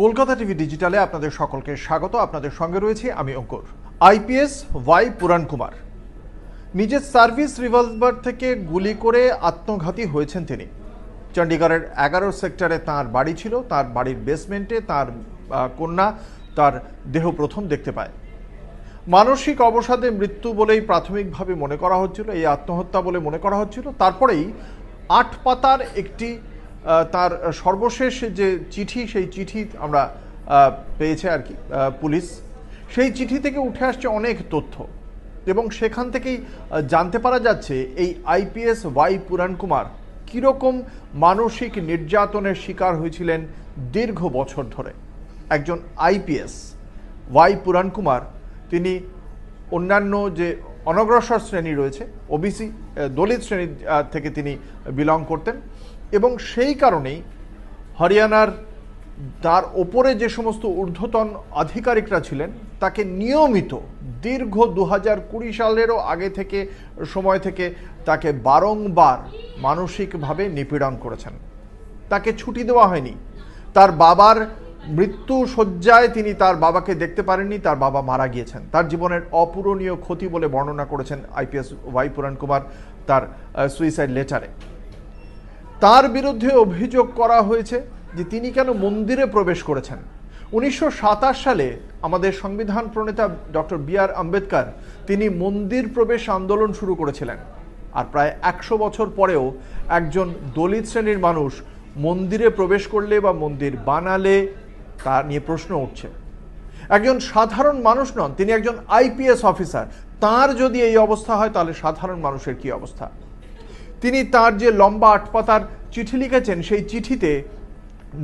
Kolkata TV ডিজিটালে আপনাদের সকলকে স্বাগত। আপনাদের সঙ্গে রয়েছে আমি অঙ্কুর। আইপিএস ওয়াই পুরাণ কুমার নিজের সার্ভিস রিভলভার থেকে গুলি করে আত্মঘাতী হয়েছেন তিনি। চণ্ডীগড়ের 11 সেক্টরে তার বাড়ি ছিল। তার বাড়ির বেসমেন্টে তার কন্যা তার দেহ প্রথম দেখতে পায়। মানসিক অবসাদে মৃত্যু বলেই প্রাথমিকভাবে মনে করা হচ্ছিল, এই আত্মহত্যা বলে মনে করা হচ্ছিল। তারপরেই 8 পাতার একটি তার সর্বশেষ যে চিঠি, সেই চিঠি আমরা পেয়েছে আর কি পুলিশ। সেই চিঠি থেকে উঠে আসছে অনেক তথ্য এবং সেখান থেকেই জানতে পারা যাচ্ছে এই আইপিএস ওয়াই পুরাণ কুমার কীরকম মানসিক নির্যাতনের শিকার হয়েছিলেন দীর্ঘ বছর ধরে। একজন আইপিএস ওয়াই পুরাণ কুমার তিনি অন্যান্য যে অনগ্রসর শ্রেণী রয়েছে, ওবিসি দলিত শ্রেণী থেকে তিনি বিলং করতেন এবং সেই কারণেই হরিয়ানার তার ওপরে যে সমস্ত ঊর্ধ্বতন আধিকারিকরা ছিলেন তাকে নিয়মিত দীর্ঘ 2020 সালেরও আগে থেকে সময় থেকে তাকে বারংবার মানসিকভাবে নিপীড়ন করেছেন। তাকে ছুটি দেওয়া হয়নি। তার বাবার মৃত্যু শয্যায় তিনি তার বাবাকে দেখতে পারেননি। তার বাবা মারা গিয়েছেন। তার জীবনের অপূরণীয় ক্ষতি বলে বর্ণনা করেছেন আইপিএস ওয়াই পুরাণ কুমার তার সুইসাইড লেটারে। তার বিরুদ্ধে অভিযোগ করা হয়েছে যে তিনি কেন মন্দিরে প্রবেশ করেছেন। 1927 সালে আমাদের সংবিধান প্রণেতা ডক্টর বি.আর. আম্বেদকর তিনি মন্দির প্রবেশ আন্দোলন শুরু করেছিলেন। আর প্রায় 100 বছর পরেও একজন দলিত শ্রেণীর মানুষ মন্দিরে প্রবেশ করলে বা মন্দির বানালে তা নিয়ে প্রশ্ন উঠছে। একজন সাধারণ মানুষ নন, তিনি একজন আইপিএস অফিসার। তার যদি এই অবস্থা হয় তাহলে সাধারণ মানুষের কি অবস্থা। তিনি তার যে লম্বা 8 পাতার চিঠি লিখেছেন, সেই চিঠিতে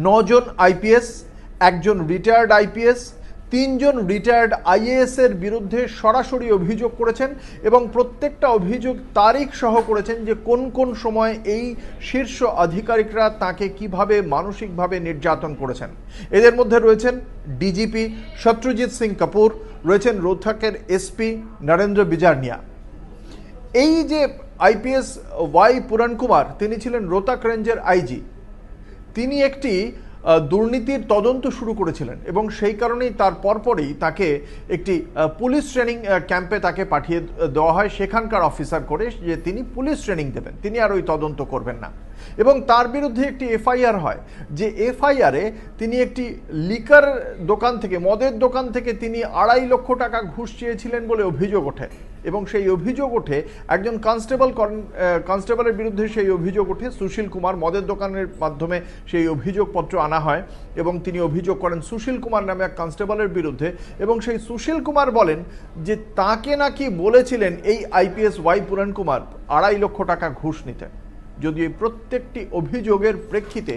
9 জন আইপিএস, একজন রিটায়ার্ড আইপিএস, 3 জন রিটায়ার্ড আইএএস এর বিরুদ্ধে সরাসরি অভিযোগ করেছেন এবং প্রত্যেকটা অভিযোগ তারিখ সহ করেছেন যে কোন কোন সময় এই শীর্ষ আধিকারিকরা তাকে কিভাবে মানসিকভাবে নির্যাতন করেছেন। এদের মধ্যে রয়েছেন ডিজিপি সত্যজিৎ সিং কাপুর, রয়েছেন রোহতকের এসপি নরেন্দ্র বিজারনিয়া। এই যে আইপিএস ওয়াই পুরাণ কুমার তিনি ছিলেন রোহতক রেঞ্জের আইজি। তিনি একটি দুর্নীতির তদন্ত শুরু করেছিলেন এবং সেই কারণেই তার পরপরই তাকে একটি পুলিশ ট্রেনিং ক্যাম্পে তাকে পাঠিয়ে দেওয়া হয় সেখানকার অফিসার করে, যে তিনি পুলিশ ট্রেনিং দেবেন, তিনি আর ওই তদন্ত করবেন না। এবং তার বিরুদ্ধে একটি এফআইআর হয়, যে এফআইআরে তিনি একটি লিকার দোকান থেকে, মদের দোকান থেকে তিনি 2.5 লক্ষ টাকা ঘুষ চেয়েছিলেন বলে অভিযোগ ওঠে এবং সেই অভিযোগ ওঠে একজন কনস্টেবলের বিরুদ্ধে। সেই অভিযোগ ওঠে সুশীল কুমার, মদের দোকানের মাধ্যমে সেই অভিযোগপত্র আনা হয় এবং তিনি অভিযোগ করেন সুশীল কুমার নামে এক কনস্টেবলের বিরুদ্ধে। এবং সেই সুশীল কুমার বলেন যে তাকে নাকি বলেছিলেন এই আইপিএস ওয়াই পুরাণ কুমার 2.5 লক্ষ টাকা ঘুষ নিতে। যদিও প্রত্যেকটি অভিযোগের প্রেক্ষিতে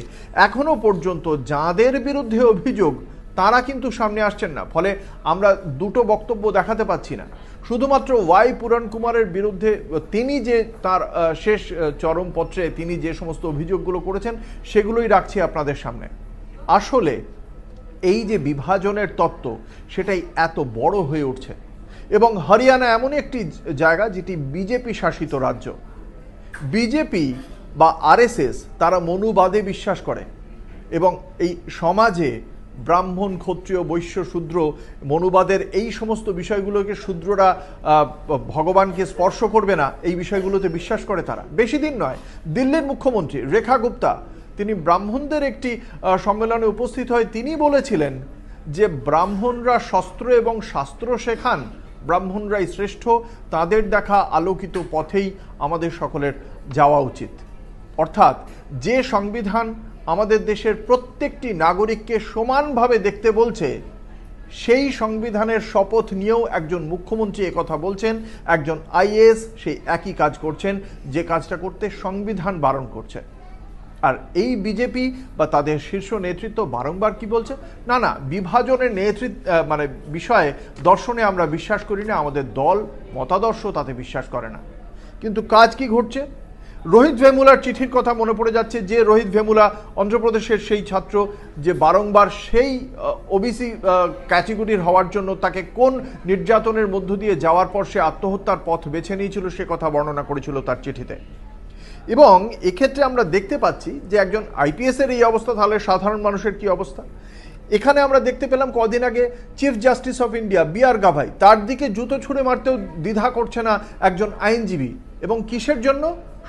এখনো পর্যন্ত যাদের বিরুদ্ধে অভিযোগ তারা কিন্তু সামনে আসছেন না। ফলে আমরা দুটো বক্তব্য দেখাতে পাচ্ছি না। শুধুমাত্র ওয়াই পুরাণ কুমারের বিরুদ্ধে তিনি যে তার শেষ চরমপত্রে তিনি যে সমস্ত অভিযোগগুলো করেছেন সেগুলোই রাখছি আপনাদের সামনে। আসলে এই যে বিভাজনের তত্ত্ব সেটাই এত বড় হয়ে উঠছে এবং হরিয়ানা এমন একটি জায়গা যেটি বিজেপি শাসিত রাজ্য। বিজেপি বা আরএসএস তারা মনুবাদে বিশ্বাস করে এবং এই সমাজে ব্রাহ্মণ, ক্ষত্রিয়, বৈশ্য, শূদ্র, মনুবাদের এই সমস্ত বিষয়গুলোকে শূদ্ররা ভগবানকে স্পর্শ করবে না, এই বিষয়গুলোতে বিশ্বাস করে তারা। বেশি দিন নয়, দিল্লির মুখ্যমন্ত্রী রেখা গুপ্তা তিনি ব্রাহ্মণদের একটি সম্মেলনে উপস্থিত হয়ে তিনি বলেছিলেন যে ব্রাহ্মণরা শস্ত্র এবং শাস্ত্র শেখান, ব্রাহ্মণরাই শ্রেষ্ঠ, তাদের দেখা আলোকিত পথেই আমাদের সকলের যাওয়া উচিত। অর্থাৎ যে সংবিধান আমাদের দেশের প্রত্যেকটি নাগরিককে সমানভাবে দেখতে বলছে, সেই সংবিধানের শপথ নিয়েও একজন মুখ্যমন্ত্রী একথা বলছেন, একজন আইএএস সেই একই কাজ করছেন যে কাজটা করতে সংবিধান বারণ করছে। আর এই বিজেপি বা তাদের শীর্ষ নেতৃত্ব বারংবার কি বলছে, না না বিভাজনের বিষয়ে দর্শনে আমরা বিশ্বাস করি না, আমাদের দল মতাদর্শ তাতে বিশ্বাস করে না। কিন্তু কাজ কি ঘটছে? রোহিত ভেমুলার চিঠির কথা মনে পড়ে যাচ্ছে, যে রোহিত ভেমুলা অন্ধ্রপ্রদেশের সেই ছাত্র যে বারংবার সেই ওবিসি ক্যাটেগরির হওয়ার জন্য তাকে কোন নির্যাতনের মধ্য দিয়ে যাওয়ার পর সে আত্মহত্যার পথ বেছে নিয়েছিল সে কথা বর্ণনা করেছিল তার চিঠিতে। এবং এক্ষেত্রে আমরা দেখতে পাচ্ছি যে একজন আইপিএস এর এই অবস্থা, তাহলে সাধারণ মানুষের কি অবস্থা। এখানে আমরা দেখতে পেলাম কদিন আগে chief justice of India B.R.. Gavai, তার দিকে জুতো ছুঁড়ে মারতেও দ্বিধা করছে না একজন আইনজীবী। এবং কিসের জন্য?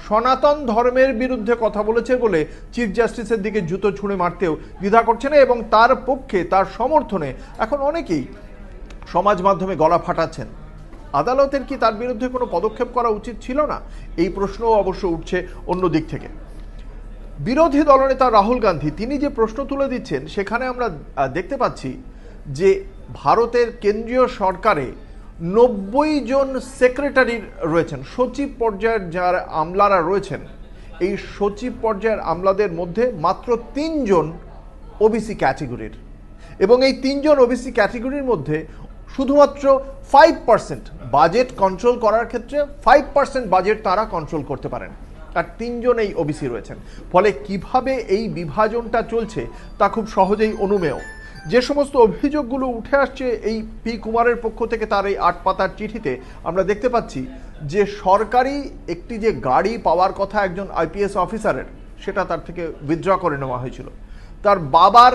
সনাতন ধর্মের বিরুদ্ধে কথা বলেছে বলে চিফ জাস্টিসের দিকে জুতো ছুঁড়ে মারতেও দ্বিধা করছে না। এবং তার পক্ষে, তার সমর্থনে এখন অনেকেই সমাজ মাধ্যমে গলা ফাটাচ্ছেন। আদালতের কি তার বিরুদ্ধে কোনো পদক্ষেপ করা উচিত ছিল না? এই প্রশ্নও অবশ্য উঠছে অন্য দিক থেকে। বিরোধী দলনেতা রাহুল গান্ধী তিনি যে প্রশ্ন তুলে দিচ্ছেন, সেখানে আমরা দেখতে পাচ্ছি যে ভারতের কেন্দ্রীয় সরকারে 90 জন সেক্রেটারি রয়েছেন, সচিব পর্যায়ের যারা আমলারা রয়েছেন, এই সচিব পর্যায়ের আমলাদের মধ্যে মাত্র 3 জন ওবিসি ক্যাটেগরির। এবং এই 3 জন ওবিসি ক্যাটেগরির মধ্যে শুধুমাত্র 5% বাজেট কন্ট্রোল করার ক্ষেত্রে 5% বাজেট তারা কন্ট্রোল করতে পারেন, আর 3 জন এই ওবিসি রয়েছেন। ফলে কিভাবে এই বিভাজনটা চলছে তা খুব সহজেই অনুমেয়। যে সমস্ত অভিযোগগুলো উঠে আসছে এই পি কুমারের পক্ষ থেকে, তার এই 8 পাতার চিঠিতে আমরা দেখতে পাচ্ছি যে সরকারি একটি যে গাড়ি পাওয়ার কথা একজন আইপিএস অফিসারের, সেটা তার থেকে উইথড্র করে নেওয়া হয়েছিল। তার বাবার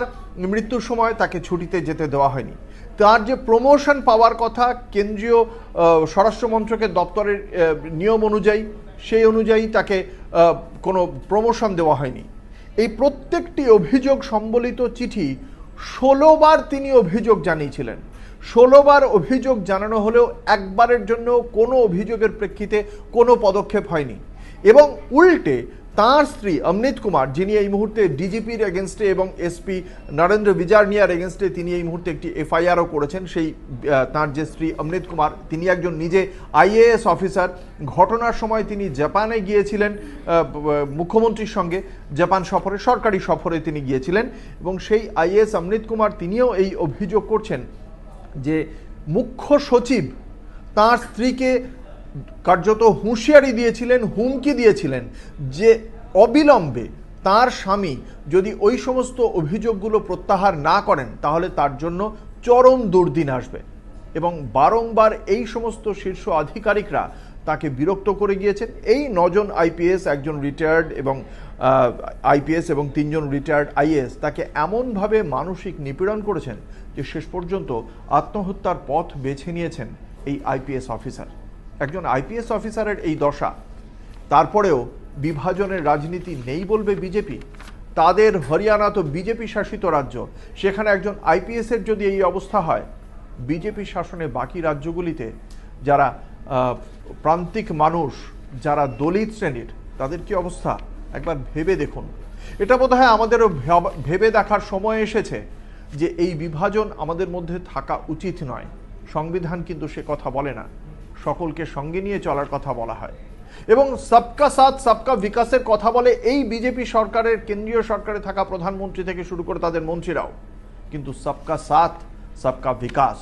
মৃত্যুর সময় তাকে ছুটিতে যেতে দেওয়া হয়নি। তার যে প্রমোশন পাওয়ার কথা কেন্দ্রীয় স্বরাষ্ট্র মন্ত্রকের দপ্তরের নিয়ম অনুযায়ী, সেই অনুযায়ী তাকে কোনো প্রমোশন দেওয়া হয়নি। এই প্রত্যেকটি অভিযোগ সম্বলিত চিঠি 16 বার তিনি অভিযোগ জানিয়েছিলেন। 16 বার অভিযোগ জানানো হলেও একবারের জন্য কোনো অভিযোগের প্রেক্ষিতে কোনো পদক্ষেপ হয়নি। এবং উল্টে তাঁর স্ত্রী অমৃত কুমার, যিনি এই মুহূর্তে ডিজিপির এগেনস্টে এবং এসপি নরেন্দ্র বিজারনিয়ার এগেনস্টে তিনি এই মুহূর্তে একটি এফআইআরও করেছেন। সেই তাঁর যে স্ত্রী অমৃত কুমার, তিনি একজন নিজে আইএএস অফিসার। ঘটনার সময় তিনি জাপানে গিয়েছিলেন মুখ্যমন্ত্রীর সঙ্গে, জাপান সফরে, সরকারি সফরে তিনি গিয়েছিলেন। এবং সেই আইএএস অমৃত কুমার তিনিও এই অভিযোগ করছেন যে মুখ্য সচিব তাঁর স্ত্রীকে কার্যত হুঁশিয়ারি দিয়েছিলেন, হুমকি দিয়েছিলেন যে অবিলম্বে তার স্বামী যদি ওই সমস্ত অভিযোগগুলো প্রত্যাহার না করেন তাহলে তার জন্য চরম দুর্দিন আসবে। এবং বারংবার এই সমস্ত শীর্ষ আধিকারিকরা তাকে বিরক্ত করে গিয়েছেন। এই 9 জন আইপিএস, একজন রিটায়ার্ড এবং আইপিএস এবং 3 জন রিটায়ার্ড আইএএস তাকে এমনভাবে মানসিক নিপীড়ন করেছেন যে শেষ পর্যন্ত আত্মহত্যার পথ বেছে নিয়েছেন এই আইপিএস অফিসার। একজন আইপিএস অফিসারের এই দশা, তারপরেও বিভাজনের রাজনীতি নেই বলবে বিজেপি? তাদের হরিয়ানা তো বিজেপি শাসিত রাজ্য, সেখানে একজন আইপিএসের যদি এই অবস্থা হয়, বিজেপি শাসনে বাকি রাজ্যগুলিতে যারা প্রান্তিক মানুষ, যারা দলিত শ্রেণীর, তাদের কি অবস্থা একবার ভেবে দেখুন। এটা বোধহয় আমাদেরও ভেবে দেখার সময় এসেছে যে এই বিভাজন আমাদের মধ্যে থাকা উচিত নয়। সংবিধান কিন্তু সে কথা বলে না, সকলকে সঙ্গে নিয়ে চলার কথা বলা হয়। এবং সবকা সাথ সবকা বিকাশের কথা বলে এই বিজেপি সরকারের, কেন্দ্রীয় সরকারে থাকা প্রধানমন্ত্রী থেকে শুরু করে তাদের মন্ত্রীরাও। কিন্তু সবকা সাথ সবকা বিকাশ,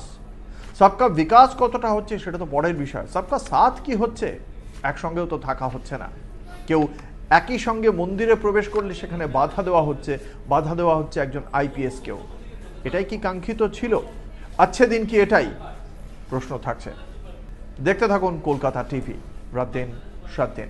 সবকা বিকাশ কতটা হচ্ছে সেটা তো পরের বিষয়। সবকা সাথ কি হচ্ছে? একসঙ্গেও তো থাকা হচ্ছে না। কেউ একই সঙ্গে মন্দিরে প্রবেশ করলে সেখানে বাধা দেওয়া হচ্ছে একজন আইপিএসকেও। এটাই কি কাঙ্ক্ষিত ছিল? আচ্ছা দিন কি এটাই? প্রশ্ন থাকছে। দেখতে থাকুন কলকাতা টিভি, রাত দিন 7 দিন।